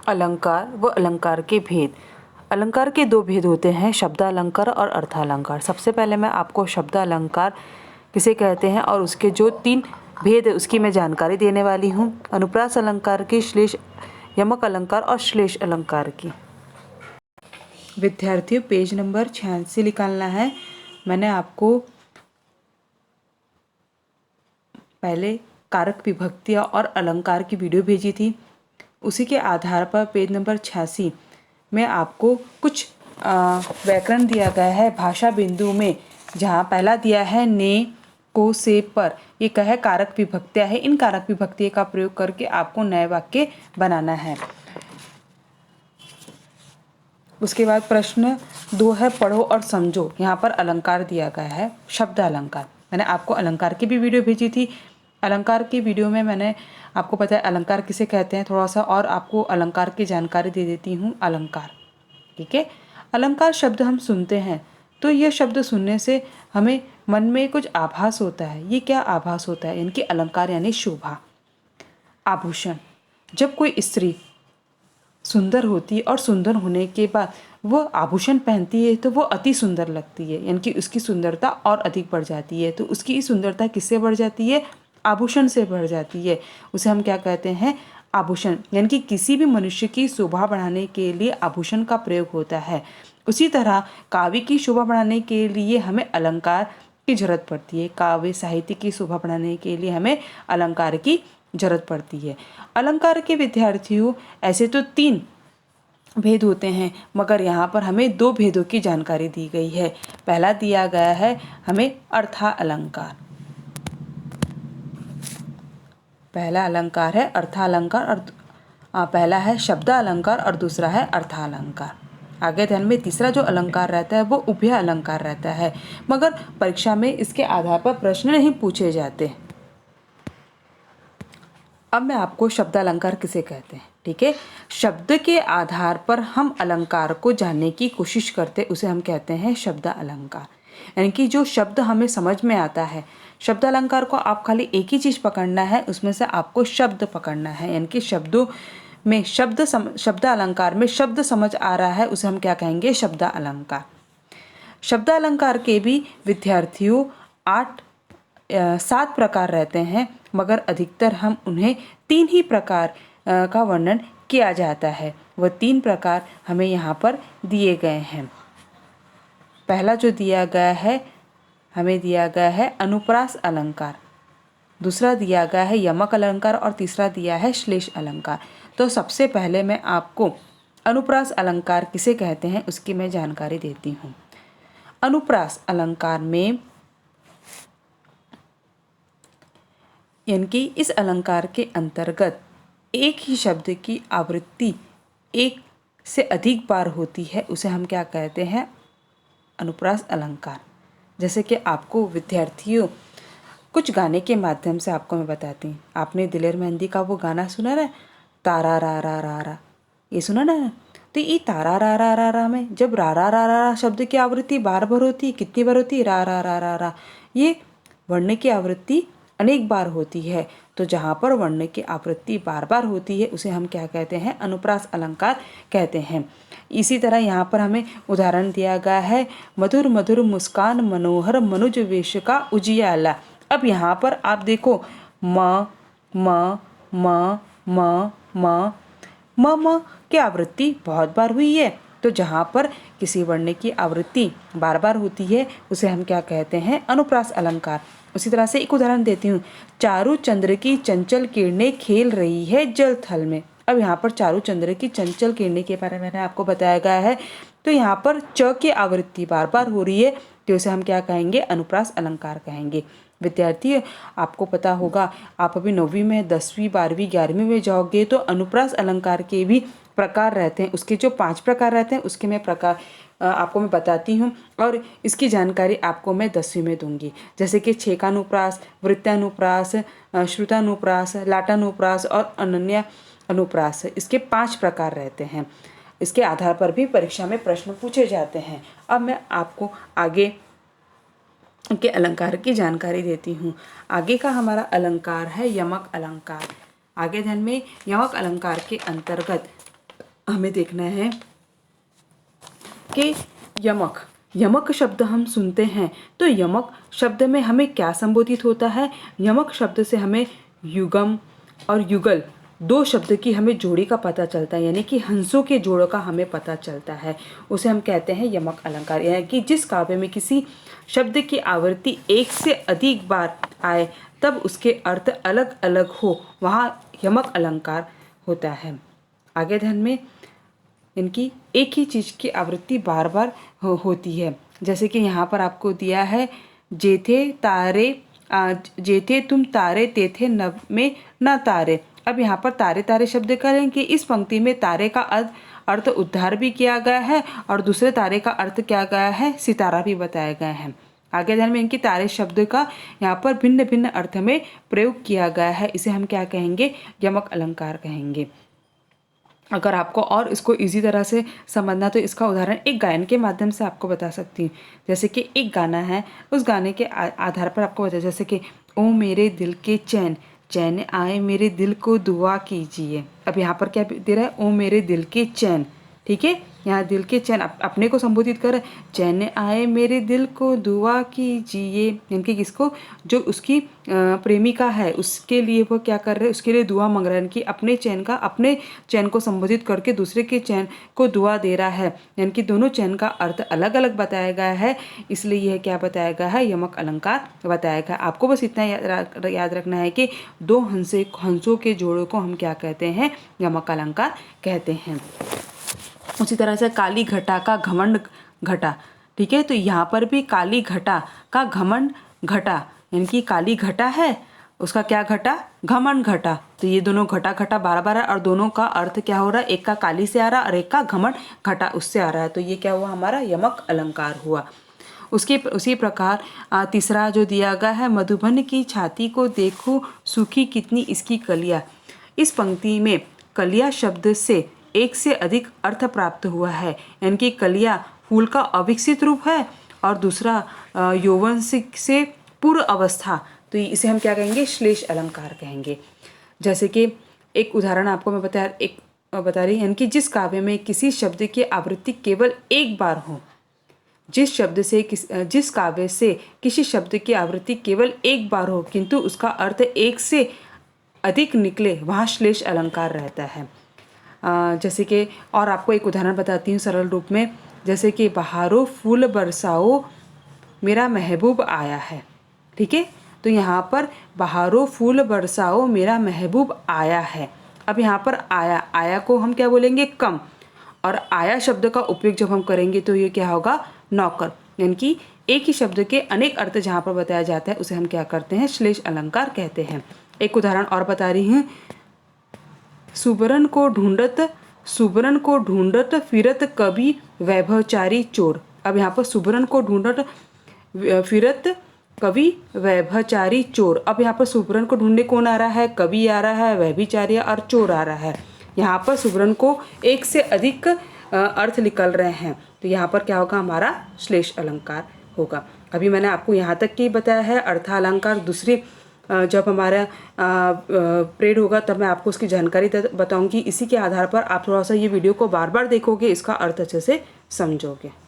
अलंकार व अलंकार के भेद। अलंकार के दो भेद होते हैं, शब्दालंकार और अर्थालंकार। सबसे पहले मैं आपको शब्दालंकार किसे कहते हैं और उसके जो 3 भेद है उसकी मैं जानकारी देने वाली हूँ। अनुप्रास अलंकार की, श्लेष यमक अलंकार और श्लेष अलंकार की। विद्यार्थियों, पेज नंबर 86 निकालना है। मैंने आपको पहले कारक विभक्तियाँ और अलंकार की वीडियो भेजी थी, उसी के आधार पर पेज नंबर 86 में आपको कुछ व्याकरण दिया गया है भाषा बिंदु में, जहाँ पहला दिया है ने, को, से, पर। ये क्या है? कारक विभक्तियाँ है। इन कारक विभक्तियों का प्रयोग करके आपको नए वाक्य बनाना है। उसके बाद प्रश्न 2 है, पढ़ो और समझो। यहाँ पर अलंकार दिया गया है, शब्द अलंकार। मैंने आपको अलंकार की भी वीडियो भेजी थी। अलंकार की वीडियो में मैंने आपको बताया अलंकार किसे कहते हैं, थोड़ा सा और आपको अलंकार की जानकारी दे देती हूँ। अलंकार, ठीक है। अलंकार शब्द हम सुनते हैं तो यह शब्द सुनने से हमें मन में कुछ आभास होता है। ये क्या आभास होता है? इनकी अलंकार यानी शोभा, आभूषण। जब कोई स्त्री सुंदर होती है और सुंदर होने के बाद वो आभूषण पहनती है तो वो अति सुंदर लगती है, यानी कि उसकी सुंदरता और अधिक बढ़ जाती है। तो उसकी सुंदरता किससे बढ़ जाती है? आभूषण से बढ़ जाती है। उसे हम क्या कहते हैं? आभूषण। यानी कि किसी भी मनुष्य की शोभा बढ़ाने के लिए आभूषण का प्रयोग होता है। उसी तरह काव्य की शोभा बढ़ाने के लिए हमें अलंकार की जरूरत पड़ती है। काव्य साहित्य की शोभा बढ़ाने के लिए हमें अलंकार की जरूरत पड़ती है। अलंकार के विद्यार्थियों, ऐसे तो 3 भेद होते हैं, मगर यहाँ पर हमें 2 भेदों की जानकारी दी गई है। पहला दिया गया है हमें अर्था अलंकार। पहला अलंकार है अर्थालंकार और पहला है शब्दालंकार और दूसरा है अर्थालंकार। आगे ध्यान में, तीसरा जो अलंकार रहता है वो उभय अलंकार रहता है, मगर परीक्षा में इसके आधार पर प्रश्न नहीं पूछे जाते। अब मैं आपको शब्दालंकार किसे कहते हैं, ठीक है। शब्द के आधार पर हम अलंकार को जानने की कोशिश करते, उसे हम कहते हैं शब्द अलंकार। यानी कि जो शब्द हमें समझ में आता है, शब्द अलंकार को आप खाली एक ही चीज़ पकड़ना है, उसमें से आपको शब्द पकड़ना है। यानी कि शब्दों में शब्द अलंकार में शब्द समझ आ रहा है, उसे हम क्या कहेंगे? शब्द अलंकार। शब्द अलंकार के भी विद्यार्थियों 7 प्रकार रहते हैं, मगर अधिकतर हम उन्हें 3 ही प्रकार का वर्णन किया जाता है। वह 3 प्रकार हमें यहाँ पर दिए गए हैं। पहला जो दिया गया है, हमें दिया गया है अनुप्रास अलंकार, दूसरा दिया गया है यमक अलंकार और तीसरा दिया है श्लेष अलंकार। तो सबसे पहले मैं आपको अनुप्रास अलंकार किसे कहते हैं उसकी मैं जानकारी देती हूँ। अनुप्रास अलंकार में, यानी कि इस अलंकार के अंतर्गत एक ही शब्द की आवृत्ति एक से अधिक बार होती है, उसे हम क्या कहते हैं? अनुप्रास अलंकार। जैसे कि आपको विद्यार्थियों कुछ गाने के माध्यम से आपको मैं बताती हूँ। आपने दिलेर मेहंदी का वो गाना सुना ना, तारा रा रा रा रा, ये सुना ना? तो ये तारा रा रा रा रा में जब रा रा रा रा शब्द की आवृत्ति बार बार होती, कितनी बार होती? रा रा रा रा रा। ये वर्ण की आवृत्ति अनेक बार होती है। तो जहाँ पर वर्ण की आवृत्ति बार बार होती है उसे हम क्या कहते हैं? अनुप्रास अलंकार कहते हैं। इसी तरह यहाँ पर हमें उदाहरण दिया गया है, मधुर मधुर मुस्कान मनोहर मनुज वेश का उजियाला। अब यहाँ पर आप देखो, म म म म म म म की आवृत्ति बहुत बार हुई है। तो जहाँ पर किसी वर्ण की आवृत्ति बार बार होती है उसे हम क्या कहते हैं? अनुप्रास अलंकार। उसी तरह से एक उदाहरण देती हूँ, चारु चंद्र की चंचल किरणें खेल रही है जल थल में। अब यहाँ पर चारु चंद्र की चंचल किरणें के बारे में मैंने आपको बताया गया है। तो यहाँ पर च की आवृत्ति बार बार हो रही है, तो उसे हम क्या कहेंगे? अनुप्रास अलंकार कहेंगे। विद्यार्थी, आपको पता होगा, आप अभी 9वीं में, 10वीं, 12वीं, 11वीं में जाओगे तो अनुप्रास अलंकार के भी प्रकार रहते हैं। उसके जो 5 प्रकार रहते हैं उसके मैं प्रकार आपको मैं बताती हूँ, और इसकी जानकारी आपको मैं 10वीं में दूंगी। जैसे कि छेकानुप्रास, वृत्तानुप्रास, श्रुतानुप्रास, लाटानुप्रास और अनन्य अनुप्रास, इसके 5 प्रकार रहते हैं। इसके आधार पर भी परीक्षा में प्रश्न पूछे जाते हैं। अब मैं आपको आगे के अलंकार की जानकारी देती हूँ। आगे का हमारा अलंकार है यमक अलंकार। आगे ध्यान में, यमक अलंकार के अंतर्गत हमें देखना है कि यमक यमक शब्द हम सुनते हैं तो यमक शब्द में हमें क्या संबोधित होता है। यमक शब्द से हमें युगम और युगल दो शब्द की हमें जोड़ी का पता चलता है, यानी कि हंसों के जोड़ों का हमें पता चलता है, उसे हम कहते हैं यमक अलंकार। यानी कि जिस काव्य में किसी शब्द की आवृत्ति एक से अधिक बार आए तब उसके अर्थ अलग अलग हो, वहाँ यमक अलंकार होता है। आगे ध्यान में, इनकी एक ही चीज़ की आवृत्ति बार बार होती है। जैसे कि यहाँ पर आपको दिया है जेथे तारे जेथे तुम तारे तेथे नभ में न तारे। अब यहाँ पर तारे तारे शब्द करें कि इस पंक्ति में तारे का अर्थ उद्धार भी किया गया है और दूसरे तारे का अर्थ क्या गया है, सितारा भी बताया गया है। आगे ध्यान में, इनकी तारे शब्द का यहाँ पर भिन्न भिन्न अर्थ में प्रयोग किया गया है, इसे हम क्या कहेंगे, यमक अलंकार कहेंगे। अगर आपको और इसको इजी तरह से समझना तो इसका उदाहरण एक गायन के माध्यम से आपको बता सकती हूँ। जैसे कि एक गाना है, उस गाने के आधार पर आपको बता, जैसे कि ओ मेरे दिल के चैन चैन आए मेरे दिल को दुआ कीजिए। अब यहाँ पर क्या दे रहा है, ओ मेरे दिल के चैन, ठीक है, यहाँ दिल के चैन अपने को संबोधित कर, चैन आए मेरे दिल को दुआ कीजिए, यानी किसको, जो उसकी प्रेमिका है उसके लिए वो क्या कर रहे हैं, उसके लिए दुआ मांग रहे हैं, कि अपने चैन को संबोधित करके दूसरे के चैन को दुआ दे रहा है। यानी कि दोनों चैन का अर्थ अलग अलग बताया गया है, इसलिए यह क्या बताया गया है, यमक अलंकार बताया गया। आपको बस इतना याद रखना है कि दो हंसों के जोड़ों को हम क्या कहते हैं, यमक अलंकार कहते हैं। उसी तरह से काली घटा का घमंड घटा, ठीक है, तो यहाँ पर भी काली घटा का घमंड घटा, यानी कि काली घटा है, उसका क्या घटा, घमंड घटा। तो ये दोनों घटा घटा बार बार है और दोनों का अर्थ क्या हो रहा है, एक का काली से आ रहा है और एक का घमंड घटा उससे आ रहा है, तो ये क्या हुआ, हमारा यमक अलंकार हुआ। उसी प्रकार तीसरा जो दिया गया है, मधुबन की छाती को देखो सूखी कितनी इसकी कलियां। इस पंक्ति में कलियां शब्द से एक से अधिक अर्थ प्राप्त हुआ है, यानी कि कलियां फूल का अविकसित रूप है और दूसरा यौवन से पूर्व अवस्था, तो इसे हम क्या कहेंगे, श्लेष अलंकार कहेंगे। जैसे कि एक उदाहरण आपको मैं बता रही, यानी कि जिस काव्य में किसी शब्द की आवृत्ति केवल एक बार हो, जिस काव्य से किसी शब्द की आवृत्ति केवल एक बार हो किंतु उसका अर्थ एक से अधिक निकले, वहाँ श्लेष अलंकार रहता है। जैसे कि और आपको एक उदाहरण बताती हूँ सरल रूप में, जैसे कि बहारो फूल बरसाओ मेरा महबूब आया है, ठीक है, तो यहाँ पर बहारो फूल बरसाओ मेरा महबूब आया है। अब यहाँ पर आया को हम क्या बोलेंगे, कम, और आया शब्द का उपयोग जब हम करेंगे तो ये क्या होगा, नौकर, यानी कि एक ही शब्द के अनेक अर्थ जहाँ पर बताया जाता है उसे हम क्या करते हैं, श्लेष अलंकार कहते हैं। एक उदाहरण और बता रही हूँ, सुबरन को ढूंढत फिरत कभी वैभवचारी चोर। अब यहाँ पर सुबरन को ढूंढत फिरत कभी वैभवचारी चोर। अब यहाँ पर सुबरन को ढूंढने कौन आ रहा है, कवि आ रहा है, वैभवचारी और चोर आ रहा है। यहाँ पर सुबरन को एक से अधिक अर्थ निकल रहे हैं, तो यहाँ पर क्या होगा, हमारा श्लेष अलंकार होगा। अभी मैंने आपको यहाँ तक की बताया है अर्थालंकार। दूसरी जब हमारा परेड होगा तब मैं आपको उसकी जानकारी बताऊंगी। इसी के आधार पर आप थोड़ा सा ये वीडियो को बार बार देखोगे, इसका अर्थ अच्छे से समझोगे।